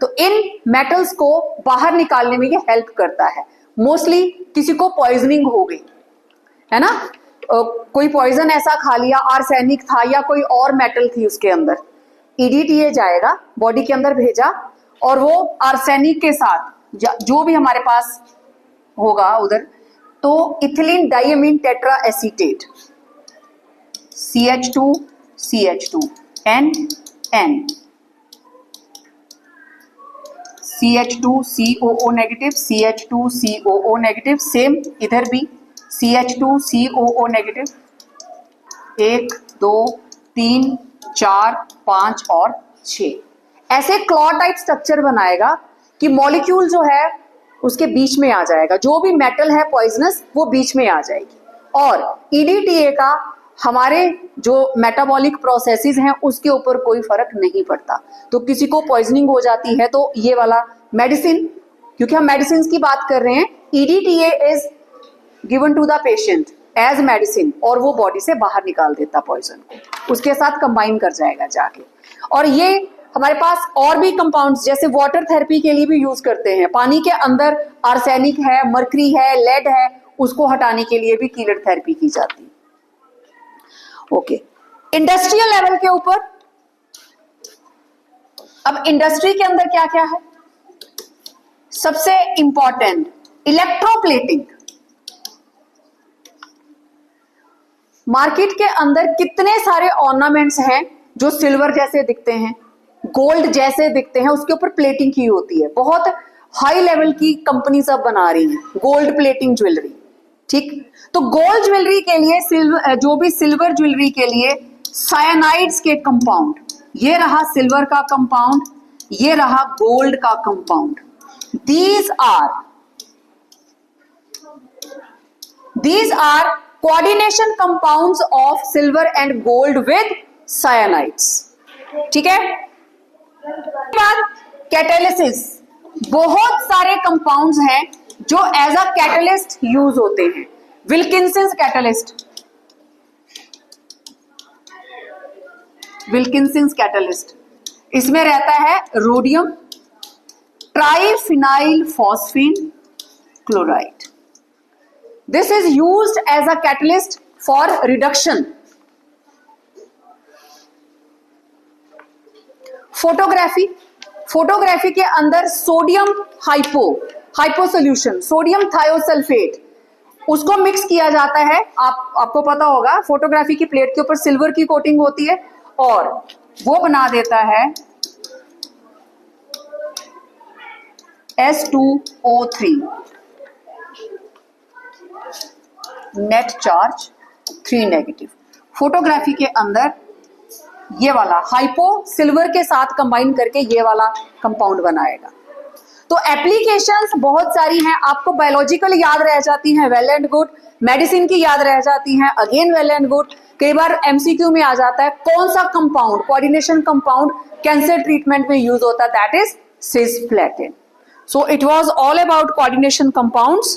तो इन मेटल्स को बाहर निकालने में ये हेल्प करता है। मोस्टली किसी को पॉइजनिंग हो गई है ना, कोई पॉइजन ऐसा खा लिया, आर्सेनिक था या कोई और मेटल थी उसके अंदर, EDTA जाएगा बॉडी के अंदर भेजा और वो आर्सेनिक के साथ जो भी हमारे पास होगा उधर, तो ethylene diamine tetra acetate CH2 N CH2COO negative, CH2COO negative, same इधर भी CH2COO नेगेटिव, 1 2 3 4 5 और 6 ऐसे क्लॉ टाइप स्ट्रक्चर बनाएगा कि मॉलिक्यूल जो है उसके बीच में आ जाएगा, जो भी मेटल है पॉइजनस वो बीच में आ जाएगी। और EDTA का हमारे जो मेटाबॉलिक प्रोसेसेस हैं उसके ऊपर कोई फर्क नहीं पड़ता। तो किसी को पॉइजनिंग हो जाती है तो ये वाला मेडिसिन, क्योंकि हम मेडिसिन की बात कर रहे हैं, EDTA is given to the patient as medicine और वो बॉडी से बाहर निकाल देता पॉइजन को, उसके साथ कंबाइन कर जाएगा जाके। और ये हमारे पास और भी कंपाउंड्स जैसे वाटर थेरेपी के लिए भी यूज करते हैं। पानी के अंदर आर्सेनिक है, मर्करी है, लेड है, उसको हटाने के लिए भी कीलेट थेरेपी की जाती है। ओके, इंडस्ट्रियल लेवल के ऊपर, अब इंडस्ट्री के अंदर क्या क्या है, सबसे इंपॉर्टेंट इलेक्ट्रोप्लेटिंग। मार्केट के अंदर कितने सारे ऑर्नामेंट्स हैं जो सिल्वर जैसे दिखते हैं, गोल्ड जैसे दिखते हैं, उसके ऊपर प्लेटिंग की होती है। बहुत हाई लेवल की कंपनी सब बना रही है गोल्ड प्लेटिंग ज्वेलरी, ठीक। तो गोल्ड ज्वेलरी के लिए जो भी सिल्वर ज्वेलरी के लिए साइनाइड्स के कंपाउंड, ये रहा सिल्वर का कंपाउंड, ये रहा गोल्ड का compound, these are coordination compounds of silver and gold with cyanides, ठीक है। बाद कैटालिसिस, बहुत सारे कंपाउंड्स हैं जो एज अ कैटलिस्ट यूज होते हैं। विल्किंसन कैटलिस्ट, इसमें रहता है rhodium triphenyl phosphine chloride. This is used as a catalyst for reduction. Photography के अंदर sodium hypo solution, sodium thiosulphate, उसको मिक्स किया जाता है। आपको पता होगा फोटोग्राफी की प्लेट के ऊपर सिल्वर की कोटिंग होती है और वो बना देता है S2O3, net charge 3 negative. Photography के अंदर ये वाला हाइपो सिल्वर के साथ कंबाइन करके ये वाला कंपाउंड बनाएगा। तो एप्लीकेशंस बहुत सारी हैं, आपको बायोलॉजिकल याद रह जाती हैं, वेल एंड गुड। मेडिसिन की याद रह जाती हैं, अगेन वेल एंड गुड। कई बार MCQ में आ जाता है कौन सा compound, coordination compound cancer treatment में यूज होता है, that is cisplatin. So it was all about coordination compounds.